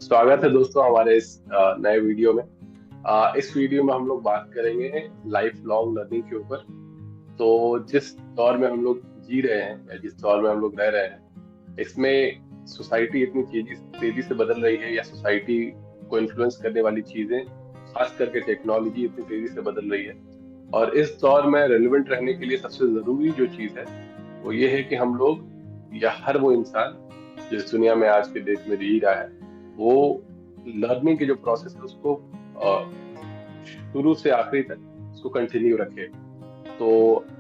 स्वागत है दोस्तों हमारे इस नए वीडियो में। इस वीडियो में हम लोग बात करेंगे लाइफ लॉन्ग लर्निंग के ऊपर। तो जिस दौर में हम लोग जी रहे हैं या जिस दौर में हम लोग रह रहे हैं, इसमें सोसाइटी इतनी तेजी तेजी से बदल रही है, या सोसाइटी को इन्फ्लुएंस करने वाली चीजें, खास करके टेक्नोलॉजी इतनी तेजी से बदल रही है। और इस दौर में रेलेवेंट रहने के लिए सबसे जरूरी जो चीज है वो ये है कि हम लोग या हर वो इंसान जिस दुनिया में आज के डेट में जी रहा है, वो लर्निंग की जो प्रोसेस है उसको शुरू से आखिरी तक उसको कंटिन्यू रखे। तो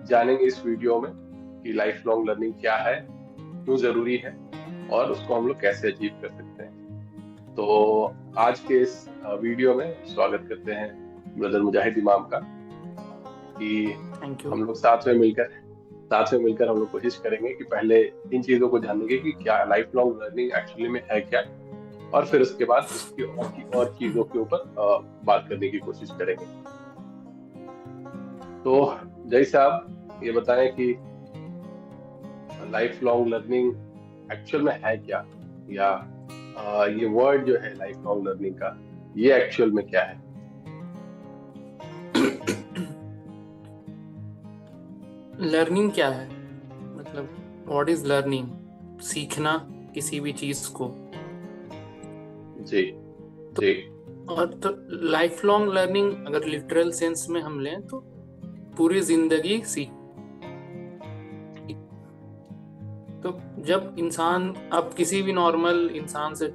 जानेंगे इस वीडियो में कि लाइफ लॉन्ग लर्निंग क्या है, क्यों जरूरी है, और उसको हम लोग कैसे अचीव कर सकते हैं। तो आज के इस वीडियो में स्वागत करते हैं ब्रदर मुजाहिद इमाम का, कि थैंक यू। हम लोग साथ में मिलकर हम लोग कोशिश करेंगे कि पहले इन चीजों को जानेंगे कि क्या लाइफ लॉन्ग लर्निंग एक्चुअली में है क्या, और फिर उसके बाद उसकी और चीजों के ऊपर बात करने की कोशिश करेंगे। तो जय साहब, ये बताएं कि लाइफ लॉन्ग लर्निंग एक्चुअल में है क्या, या ये वर्ड जो है लाइफ लॉन्ग लर्निंग का, ये एक्चुअल में क्या है। लर्निंग क्या है? मतलब व्हाट इज लर्निंग? सीखना किसी भी चीज को। जी तो जी। और तो लाइफ लॉन्ग लर्निंग अगर लिटरल सेंस में हम लें तो पूरी जिंदगी सीख। तो जब इंसान, आप किसी भी नॉर्मल इंसान से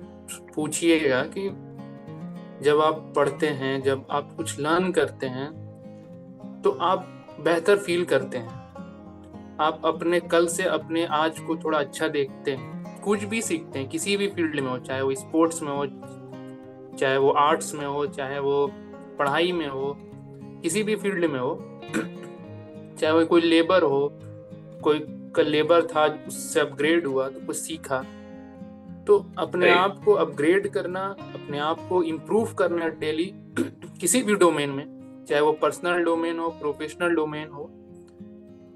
पूछिएगा कि जब आप पढ़ते हैं, जब आप कुछ लर्न करते हैं, तो आप बेहतर फील करते हैं। आप अपने कल से अपने आज को थोड़ा अच्छा देखते हैं, कुछ भी सीखते हैं किसी भी फील्ड में हो, चाहे वो स्पोर्ट्स में हो, चाहे वो आर्ट्स में हो, चाहे वो पढ़ाई में हो, किसी भी फील्ड में हो। चाहे वो कोई लेबर हो, कोई का लेबर था उससे अपग्रेड हुआ तो कुछ सीखा। तो अपने सही। आप को अपग्रेड करना, अपने आप को इम्प्रूव करना डेली किसी भी डोमेन में, चाहे वो पर्सनल डोमेन हो, प्रोफेशनल डोमेन हो,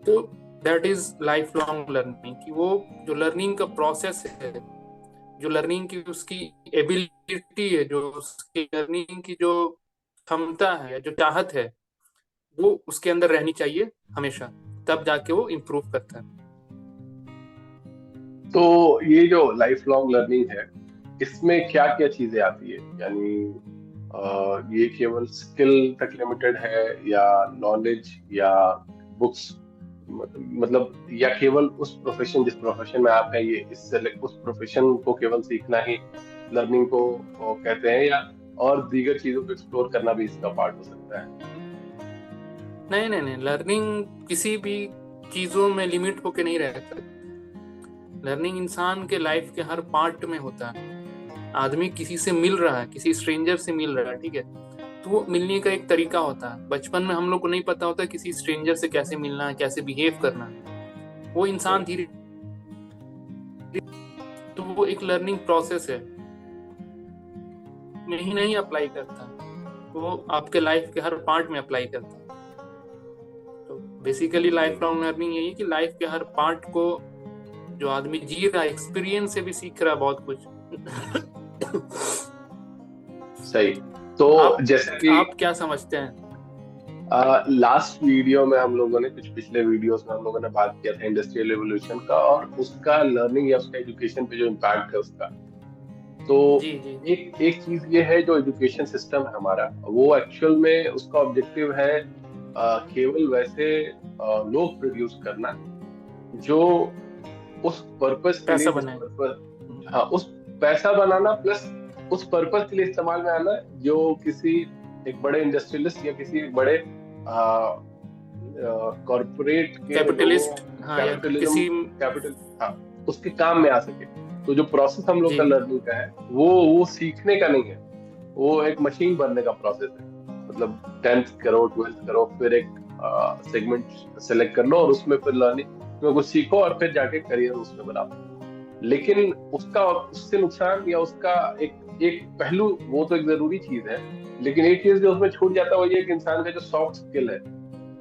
तो that is life long learning. कि वो जो लर्निंग का प्रोसेस है, जो लर्निंग की उसकी एबिलिटी है, जो उसकी लर्निंग की जो क्षमता है, जो चाहत है, वो उसके अंदर रहनी चाहिए हमेशा। तब जाके वो इम्प्रूव करता है। तो ये जो लाइफ लॉन्ग लर्निंग है, इसमें क्या क्या चीजें आती है, यानी ये केवल स्किल तक लिमिटेड है, या नॉलेज, या बुक्स, मतलब या केवल उस प्रोफेशन जिस प्रोफेशन में आप हैं, ये उस प्रोफेशन को केवल सीखना ही लर्निंग को कहते हैं, या और दीगर चीजों को एक्सप्लोर करना भी इसका पार्ट हो सकता है। नहीं नहीं नहीं, लर्निंग किसी भी चीजों में लिमिट होके नहीं रहता। लर्निंग इंसान के लाइफ के हर पार्ट में होता है। आदमी किसी से मिल रहा है, किसी स्ट्रेंजर से मिल रहा है, ठीक है, तो वो मिलने का एक तरीका होता है। बचपन में हम लोग को नहीं पता होता किसी स्ट्रेंजर से कैसे मिलना है, कैसे बिहेव करना है। वो इंसान सही। धीरे, तो वो एक लर्निंग प्रोसेस है, में ही नहीं अप्लाई करता, वो आपके लाइफ के हर पार्ट में अप्लाई करता है। तो बेसिकली लाइफ लॉन्ग लर्निंग यही है कि लाइफ के हर पार्ट को जो आदमी जी रहा है, एक्सपीरियंस से भी सीख रहा है बहुत कुछ। सही। तो आप जैसे कि आप क्या समझते हैं? लास्ट वीडियो में हम लोगों ने, कुछ पिछले वीडियोस में हम लोगों ने बात किया था इंडस्ट्रियल रेवोल्यूशन का, और उसका लर्निंग या उसका एजुकेशन पे जो इम्पैक्ट है उसका। तो जी जी। एक एक चीज ये है, जो एजुकेशन सिस्टम है हमारा, वो एक्चुअल में उसका ऑब्जेक्टिव है केवल वैसे लोग प्रोड्यूस करना जो उस पर्पस के लिए, पैसा जिस बनाए। पर्पस, हाँ, उस पैसा बनाना, प्लस उस पर्पस के लिए इस्तेमाल में आना, जो किसी एक बड़े इंडस्ट्रियलिस्ट या किसी एक बड़े कॉरपोरेट के लोगों, कैपिटलिस्ट, हाँ, या कैपिटलिज्म, किसी। कैपिटल, हाँ, उसके काम में आ सके। तो जो प्रोसेस हम लोग जी का लर्निंग का है, वो सीखने का नहीं है, वो एक मशीन बनने का प्रोसेस है। मतलब 10th करो, 12th करो, फिर एक सेगमेंट सेलेक्ट कर लो, और उसमें फिर लर्निंग में कुछ सीखो, और फिर जाके करियर उसमें बनाओ। लेकिन उसका, उससे नुकसान या उसका एक एक पहलू, वो तो एक जरूरी चीज है, लेकिन एक चीज जो उसमें छूट जाता है वो ये कि इंसान का जो सॉफ्ट स्किल है,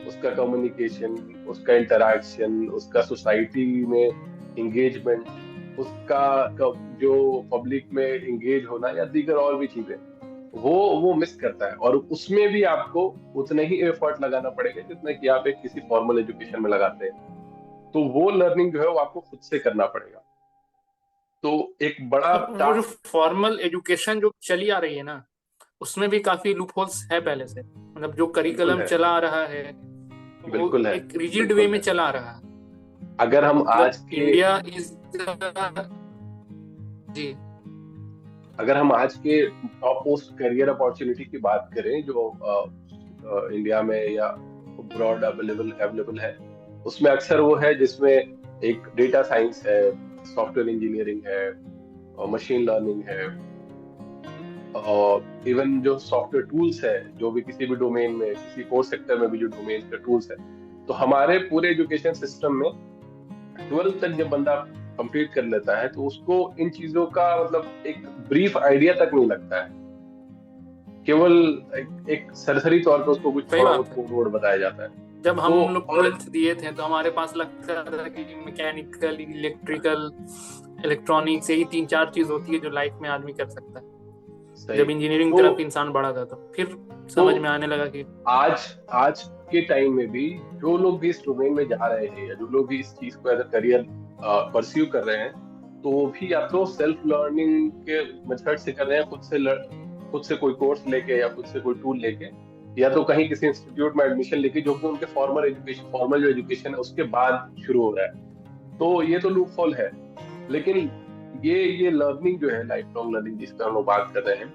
उसका कम्युनिकेशन, उसका इंटरेक्शन, उसका सोसाइटी में इंगेजमेंट, जो पब्लिक में एंगेज होना या दीगर और भी चीजें, वो मिस करता है। और उसमें भी आपको उतने ही एफर्ट लगाना पड़ेगा जितना कि आप एक किसी फॉर्मल एजुकेशन में लगाते हैं। तो वो लर्निंग जो है वो आपको खुद से करना पड़ेगा। तो एक बड़ा और वो जो टास्क। फॉर्मल एजुकेशन जो चली आ रही है ना, उसमें भी काफी लूप होल्स है पहले से। मतलब जो बिल्कुल करिकुलम है, चला आ रहा है वो बिल्कुल है, एक रिजिड वे बिल्कुल में है। चला आ रहा है। अगर हम आज मतलब के इंडिया इज जी। अगर हम आज के टॉप मोस्ट करियर अपॉर्चुनिटी की बात करें जो इंडिया में या ब्रॉड अवेलेबल अवेलेबल है, उसमें अक्सर वो है जिसमें एक डेटा साइंस है, सॉफ्टवेयर इंजीनियरिंग है, और मशीन लर्निंग है, और इवन जो सॉफ्टवेयर टूल्स है, जो भी किसी भी डोमेन में, किसी कोर सेक्टर में भी जो डोमेन के टूल्स है। तो हमारे पूरे एजुकेशन सिस्टम में 12th तक जब बंदा कंप्लीट कर लेता है तो उसको इन चीजों का मतलब एक ब्रीफ आइडिया तक नहीं लगता है। केवल एक सरसरी तौर पे उसको कुछ सही थोड़ा बात बहुत है। कोड वोड बताया जाता है। जब हम तो लोग और 12th दिए थे तो हमारे पास लगता था कि मैकेनिकल, इलेक्ट्रिकल, इलेक्ट्रॉनिक्स, यही 3-4 चीज होती है जो लाइफ में आदमी कर सकता है। सही। जब इंजीनियरिंग तो तरफ इंसान बढ़ा था तो फिर तो समझ में आने लगा कि आज आज के टाइम में भी जो लोग भी इस डोमेन में जा रहे हैं या जो लोग भी इस चीज को एज अ करियर परस्यू कर रहे हैं, तो वो भी या तो सेल्फ लर्निंग के मेथड से कर रहे हैं, खुद से कोई कोर्स लेके या खुद से कोई टूल लेके, या तो कहीं किसी इंस्टीट्यूट में एडमिशन लेके जो कि उनके फॉर्मल जो एजुकेशन है उसके बाद शुरू हो रहा है। तो ये तो लूपहोल है। लेकिन ये लर्निंग जो है, लाइफ लॉन्ग लर्निंग जिसका हम लोग बात कर रहे हैं,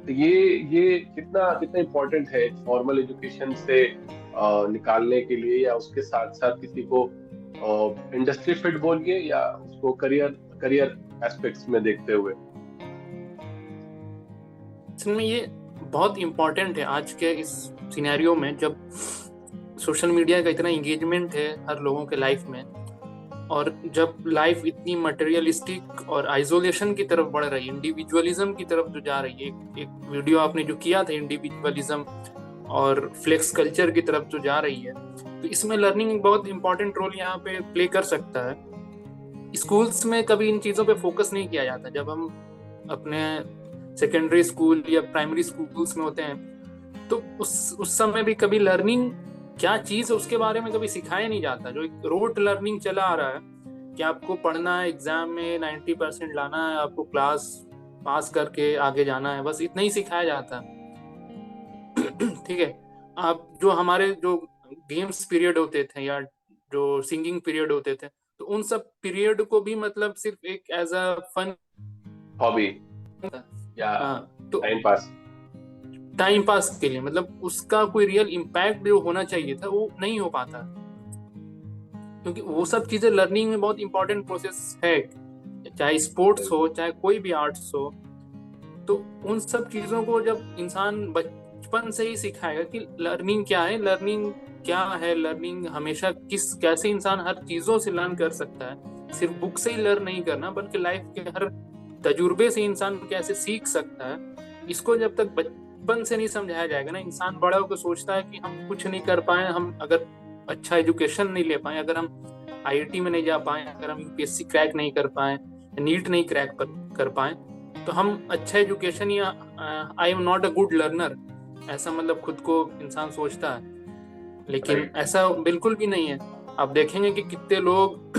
ये कितना कितना इम्पोर्टेंट है फॉर्मल एजुकेशन से निकालने के लिए, या उसके साथ साथ किसी को इंडस्ट्री फिट बोलिए या उसको करियर करियर एस्पेक्ट्स में देखते हुए। इसमें ये बहुत इम्पोर्टेंट है आज के इस सिनेरियो में, जब सोशल मीडिया का इतना एंगेजमेंट है हर लोगों के लाइफ में, और जब लाइफ इतनी मटेरियलिस्टिक और आइसोलेशन की तरफ बढ़ रही है, इंडिविजुअलिज्म की तरफ जो जा रही है। एक वीडियो आपने जो किया था इंडिविजुअलिज्म और फ्लेक्स कल्चर की तरफ जो जा रही है, तो इसमें लर्निंग बहुत इंपॉर्टेंट रोल यहाँ पे प्ले कर सकता है। स्कूल्स में कभी इन चीज़ों पे फोकस नहीं किया जाता। जब हम अपने सेकेंडरी स्कूल या प्राइमरी स्कूल्स में होते हैं तो उस समय भी कभी लर्निंग क्या चीज़ है उसके बारे में कभी सिखाया नहीं जाता। जो एक रोट लर्निंग चला आ रहा है कि आपको पढ़ना है, एग्जाम में 90% लाना है, आपको क्लास पास करके आगे जाना है, बस इतना ही सिखाया जाता है। ठीक है। आप जो हमारे जो गेम्स पीरियड होते थे या जो सिंगिंग पीरियड होते थे, तो उन सब पीरियड को भी मतलब सिर्फ एक एज अ फन हॉबी या हाँ, तो टाइम पास। टाइम पास के लिए, मतलब उसका कोई रियल इम्पैक्ट जो होना चाहिए था वो नहीं हो पाता, क्योंकि वो सब चीजें लर्निंग में बहुत इंपॉर्टेंट प्रोसेस है। चाहे स्पोर्ट्स हो, चाहे कोई भी आर्ट्स हो, तो उन सब चीजों को जब इंसान बचपन से ही सिखाएगा कि लर्निंग क्या है, लर्निंग क्या है, लर्निंग हमेशा कैसे इंसान हर चीजों से लर्न कर सकता है, सिर्फ बुक से ही लर्न नहीं करना बल्कि लाइफ के हर तजुर्बे से इंसान कैसे सीख सकता है। इसको जब तक बचपन से नहीं समझाया जाएगा ना, इंसान बड़ा होकर सोचता है कि हम कुछ नहीं कर पाए, हम अगर अच्छा एजुकेशन नहीं ले पाए, अगर हम आईआईटी में नहीं जा पाए, अगर हम यूपीएससी क्रैक नहीं कर पाए, नीट नहीं क्रैक कर पाए, तो हम अच्छा एजुकेशन या I am not a good learner, ऐसा मतलब खुद को इंसान सोचता है। लेकिन ऐसा बिल्कुल भी नहीं है। आप देखेंगे कि कितने लोग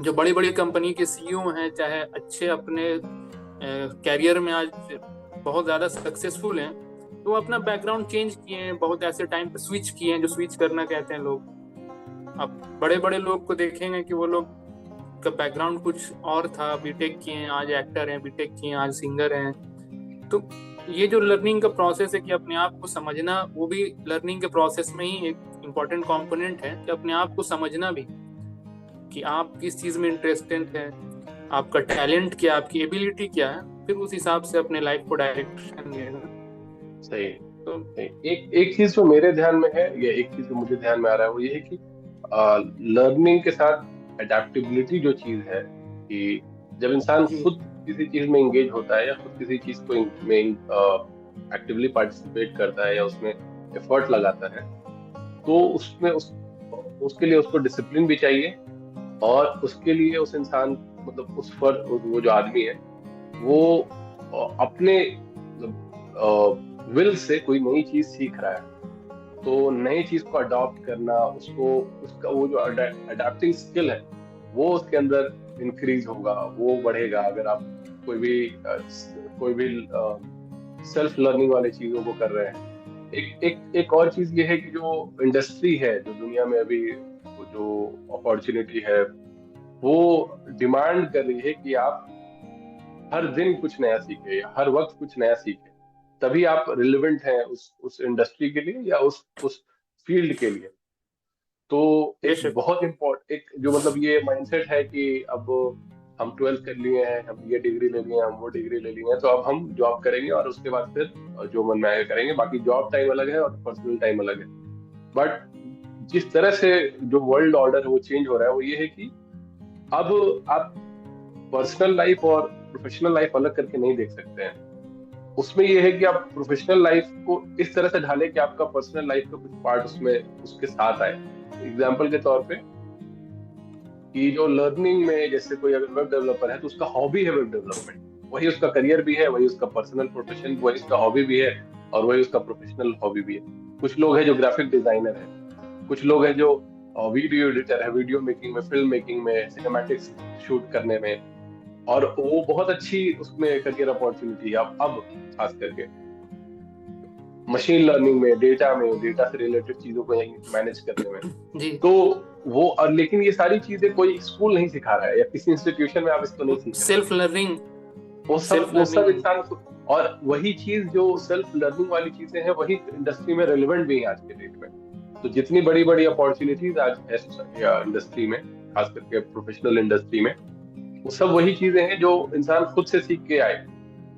जो बड़ी बड़ी कंपनी के सीईओ हैं, चाहे अच्छे अपने कैरियर में आज बहुत ज़्यादा सक्सेसफुल हैं, तो वो अपना बैकग्राउंड चेंज किए हैं, बहुत ऐसे टाइम पे स्विच किए हैं, जो स्विच करना कहते हैं लोग। आप बड़े बड़े लोग को देखेंगे कि वो लोग का बैकग्राउंड कुछ और था, बीटेक किए हैं आज एक्टर हैं, बीटेक किए हैं आज सिंगर हैं। तो ये जो लर्निंग का प्रोसेस है कि अपने आप को समझना, वो भी लर्निंग के प्रोसेस में ही एक इम्पॉर्टेंट कंपोनेंट है कि अपने आप को समझना भी, कि आप किस चीज़ में इंटरेस्टेड है, आपका टैलेंट क्या, आपकी एबिलिटी क्या है, फिर उस हिसाब से अपने लाइफ को डायरेक्शन देना। सही। तो एक एक चीज जो मेरे ध्यान में है, या एक चीज जो मुझे ध्यान में आ रहा है, वो ये है कि लर्निंग के साथ अडेप्टेबिलिटी जो चीज है, कि जब इंसान जी खुद किसी चीज में एंगेज होता है या खुद किसी चीज को में एक्टिवली पार्टिसिपेट करता है या उसमें एफर्ट लगाता है, तो उसके लिए उसको डिसिप्लिन भी चाहिए, और उसके लिए उस इंसान, मतलब वो जो आदमी है, वो अपने विल से कोई नई चीज सीख रहा है। तो नई चीज को अडॉप्ट करना, उसको, उसका वो जो अडेप्टिंग स्किल है वो उसके अंदर इंक्रीज होगा, वो बढ़ेगा। अगर आप कोई भी सेल्फ लर्निंग वाली चीजों को कर रहे हैं। एक और चीज ये है कि जो इंडस्ट्री है, जो दुनिया में अभी वो जो अपॉर्चुनिटी है, वो डिमांड कर रही है कि आप हर दिन कुछ नया सीखे या हर वक्त कुछ नया सीखे, तभी आप रिलेवेंट हैं उस इंडस्ट्री के लिए या उस फील्ड के लिए। तो एक बेशक। बहुत इम्पोर्टेंट, एक जो मतलब ये माइंडसेट है कि अब हम 12th कर लिए हैं, हम ये डिग्री ले लिए हैं, हम वो डिग्री ले लिए हैं, तो अब हम जॉब करेंगे और उसके बाद फिर जो मन में आएगा करेंगे। बाकी जॉब टाइम अलग है और पर्सनल टाइम अलग है। बट जिस तरह से जो वर्ल्ड ऑर्डर है वो चेंज हो रहा है, वो ये है कि अब आप पर्सनल लाइफ और प्रोफेशनल लाइफ अलग करके नहीं देख सकते हैं। उसमें ये है कि आप प्रोफेशनल लाइफ को इस तरह से ढालें कि आपका पर्सनल लाइफ का कुछ पार्ट उसमें उसके साथ आए। एग्जाम्पल के तौर पे, कि जो लर्निंग में, जैसे कोई अगर वेब डेवलपर है तो उसका हॉबी है वेब डेवलपमेंट, वही उसका करियर भी है, वही उसका पर्सनल प्रोफेशन, वही उसका हॉबी भी है और वही उसका प्रोफेशनल हॉबी भी है। कुछ लोग हैं जो ग्राफिक डिजाइनर है, कुछ लोग हैं जो वीडियो एडिटर है, वीडियो मेकिंग में, फिल्म मेकिंग में, सिनेमैटिक्स शूट करने में, और वो बहुत अच्छी उसमें करियर अपॉर्चुनिटी है। अब खास करके मशीन लर्निंग में, डेटा से रिलेटेड चीजों को मैनेज करने में। जी। तो वो, और लेकिन ये सारी चीजें कोई स्कूल नहीं सिखा रहा है या किसी इंस्टीट्यूशन में आप इसको नहीं सीख रहे। Self learning. सेल्फ वो सब लर्निंग। इंसान और वही चीज जो सेल्फ लर्निंग वाली चीजें हैं वही इंडस्ट्री में रेलिवेंट भी है आज के डेट में। तो जितनी बड़ी बड़ी अपॉर्चुनिटीज आज है इंडस्ट्री में, खास करके प्रोफेशनल इंडस्ट्री में, वो सब वही चीजें हैं जो इंसान खुद से सीख के आए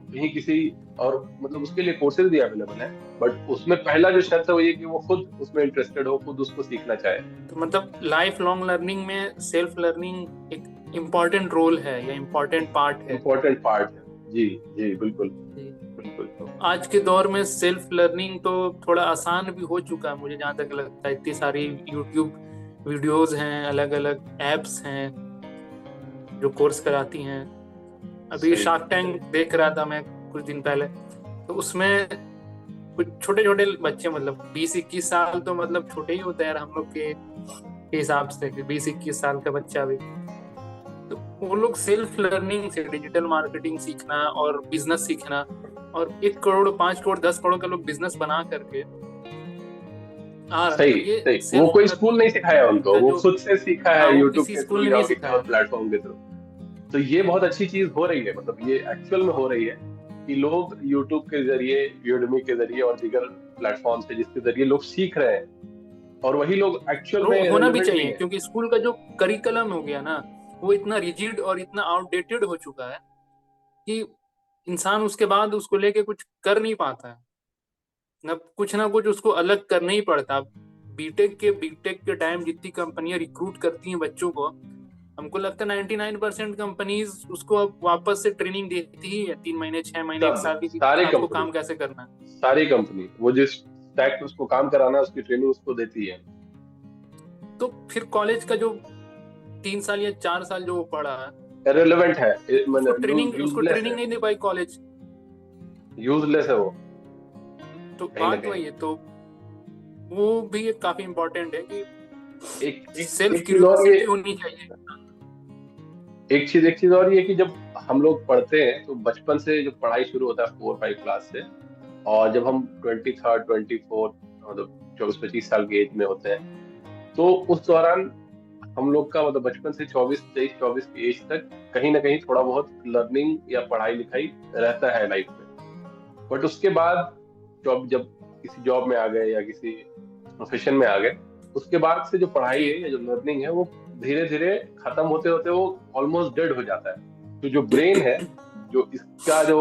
कहीं किसी, और मतलब उसके लिए कोर्सेज भी अवेलेबल है। बट उसमें पहला जो शर्त है वो ये कि वो खुद उसमें इंटरेस्टेड हो, खुद उसको सीखना चाहे। तो मतलब लाइफ लॉन्ग लर्निंग में सेल्फ लर्निंग एक इम्पॉर्टेंट रोल है या इम्पॉर्टेंट पार्ट है। इम्पोर्टेंट पार्ट है। जी जी, बिल्कुल जी। बिल्कुल। तो आज के दौर में सेल्फ लर्निंग तो थोड़ा आसान भी हो चुका है, मुझे जहाँ तक लगता है। इतनी सारी यूट्यूब वीडियोस हैं, अलग अलग एप्स हैं जो कोर्स कराती हैं। अभी सही। शार्क टैंक देख रहा था मैं कुछ दिन पहले, तो उसमें कुछ छोटे छोटे बच्चे, मतलब 20-21 साल, तो मतलब छोटे ही होते हैं यार हम लोग के हिसाब से, 20-21 साल का बच्चा भी। तो वो लोग सेल्फ लर्निंग से डिजिटल मार्केटिंग सीखना और बिजनेस सीखना, और 1 करोड़, 5 करोड़, 10 करोड़ का लोग बिजनेस बना करके आ रहा है। सही तो ये सही, वो सेल्फ कोई स्कूल नहीं लर्निंग सिखाया उनको, का वो जो, खुद से सीखा हाँ, है वो यूट्यूब किसी के स्कूल थ्रू ने या नहीं किसी सिखाया। और प्लेटफॉर्म के थ्रू। तो ये बहुत अच्छी चीज हो रही है, मतलब ये एक्चुअल में हो रही है कि लोग यूट्यूब के जरिए, यूडेमी के जरिए और दीगर प्लेटफॉर्म से जिसके जरिए लोग सीख रहे हैं, और वही लोग एक्चुअल और में वो होना भी रेलिवेंट भी चाहिए, हैं। क्योंकि स्कूल का जो करिकुलम हो गया ना, वो इतना रिजिड और इतना आउटडेटेड हो चुका है कि इंसान उसके बाद उसको लेके कुछ कर नहीं पाता है। ना कुछ उसको अलग करना ही पड़ता। बीटेक के टाइम जितनी कंपनियां रिक्रूट करती हैं बच्चों को, हमको लगता है 99% कंपनीज उसको अब वापस से ट्रेनिंग देती ही है, 3 महीने, 6 महीने, एक सब साल की, कि सारी आपको कंपनी, काम कैसे करना है। सारी कंपनी वो जिस स्टैक पे उसको काम कराना है उसकी ट्रेनिंग उसको देती है। तो फिर कॉलेज का जो 3 साल या 4 साल जो वो पढ़ा है, रेलिवेंट है, मतलब उसको यूजलेस ट्रेनिंग है, नहीं दे पाई कॉलेज। यूजलेस है वो, तो कहीं ना बात कहीं। वही है। तो वो भी एक काफी इम्पोर्टेंट है कि एक एक सेल्फ एक चीज और ये, क्यूरियोसिटी होनी चाहिए। एक चीज और ये कि जब हम लोग पढ़ते हैं तो बचपन से जब पढ़ाई शुरू होता है 4-5 क्लास से, और जब हम 23rd 24 मतलब 24-25 साल की एज में होते हैं, तो उस दौरान हम लोग का मतलब बचपन से 24-23-24 की एज तक कहीं ना कहीं थोड़ा बहुत लर्निंग या पढ़ाई लिखाई रहता है लाइफ में। बट उसके बाद जब जब किसी जॉब में आ गए या किसी प्रोफेशन में आ गए, उसके बाद से जो पढ़ाई जी। है या जो लर्निंग है वो धीरे धीरे खत्म होते होते वो ऑलमोस्ट डेड हो जाता है। तो जो ब्रेन है, जो इसका जो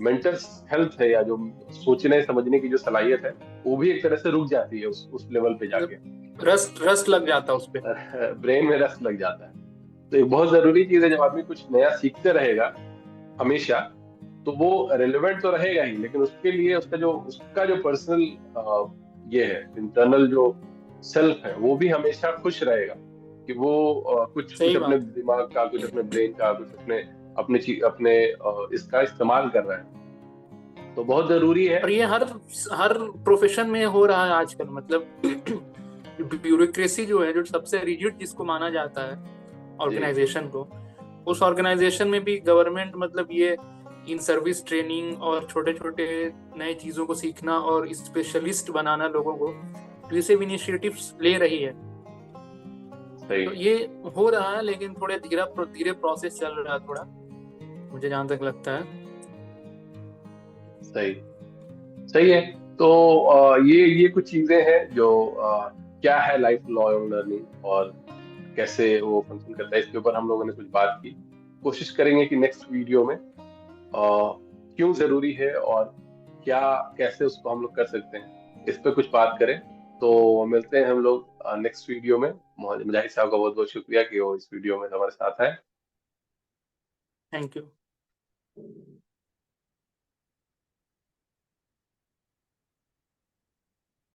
मेंटल हेल्थ है या जो सोचने समझने की जो सलाहियत है, वो भी एक तरह से रुक जाती है उस लेवल पे जाके। मतलब रस्ट रस्ट लग जाता है उस पे। ब्रेन में रस लग जाता है। तो एक बहुत जरूरी चीज है, जब आदमी कुछ नया सीखते रहेगा हमेशा, तो वो रेलेवेंट तो रहेगा ही, लेकिन उसके लिए उसका जो पर्सनल ये है, इंटरनल जो सेल्फ है, वो भी हमेशा खुश रहेगा कि वो कुछ कुछ सही अपने बात। दिमाग का, कुछ अपने ब्रेन का, कुछ अपने अपने अपने इसका इस्तेमाल कर रहा है। तो बहुत जरूरी है। और ये हर हर प्रोफेशन में हो रहा है आजकल, मतलब ब्यूरोक्रेसी जो है, जो सबसे रिजिड जिसको माना जाता है जी। ऑर्गेनाइजेशन को, उस ऑर्गेनाइजेशन में भी गवर्नमेंट मतलब ये इन सर्विस ट्रेनिंग और छोटे छोटे नए चीजों को सीखना और स्पेशलिस्ट बनाना लोगों को, तो ये सब इनिशिएटिव्स ले रही है। सही। तो ये हो रहा है, लेकिन थोड़े धीरे धीरे प्रोसेस चल रहा है थोड़ा, मुझे जहां तक लगता है। सही। सही है। तो ये कुछ चीजें हैं जो क्या है लाइफ लॉन्ग लर्निंग और कैसे वो फंक्शन करता है, इसके ऊपर हम लोगों ने कुछ बात की। कोशिश करेंगे कि नेक्स्ट वीडियो में क्यों जरूरी है और क्या, कैसे उसको हम लोग कर सकते हैं, इस पे कुछ बात करें। तो मिलते हैं हम लोग नेक्स्ट वीडियो में। मुजाहिद साहब का बहुत बहुत शुक्रिया कि वो इस वीडियो में हमारे साथ है। Thank you.